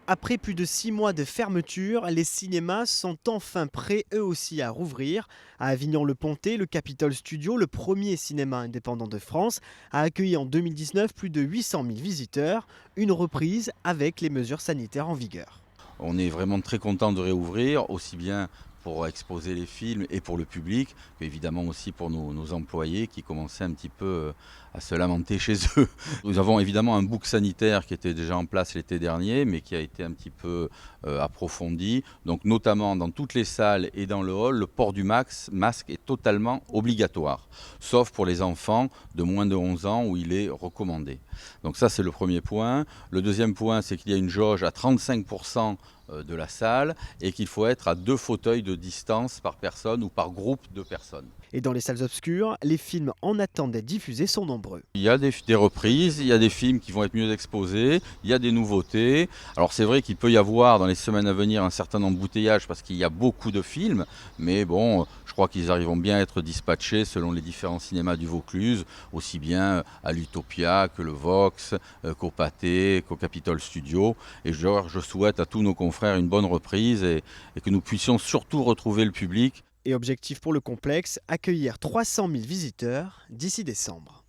Après plus de 6 mois de fermeture, les cinémas sont enfin prêts eux aussi à rouvrir. À Avignon-le-Pontet, le Capitol Studio, le premier cinéma indépendant de France, a accueilli en 2019 plus de 800 000 visiteurs. Une reprise avec les mesures sanitaires en vigueur. On est vraiment très content de réouvrir, aussi bien pour exposer les films et pour le public, qu'évidemment aussi pour nos employés qui commençaient un petit peu à se lamenter chez eux. Nous avons évidemment un bouc sanitaire qui était déjà en place l'été dernier, mais qui a été un petit peu approfondi. Donc notamment dans toutes les salles et dans le hall, le port du masque est totalement obligatoire, sauf pour les enfants de moins de 11 ans où il est recommandé. Donc ça c'est le premier point. Le deuxième point, c'est qu'il y a une jauge à 35% de la salle et qu'il faut être à 2 fauteuils de distance par personne ou par groupe de personnes. Et dans les salles obscures, les films en attente d'être diffusés sont nombreux. Il y a des reprises, il y a des films qui vont être mieux exposés, il y a des nouveautés. Alors c'est vrai qu'il peut y avoir dans les semaines à venir un certain embouteillage parce qu'il y a beaucoup de films, mais bon, je crois qu'ils arriveront bien à être dispatchés selon les différents cinémas du Vaucluse, aussi bien à l'Utopia que le Vox, qu'au Pathé, qu'au Capitol Studio. Et je souhaite à tous nos confrères une bonne reprise et que nous puissions surtout retrouver le public. Et objectif pour le complexe, accueillir 300 000 visiteurs d'ici décembre.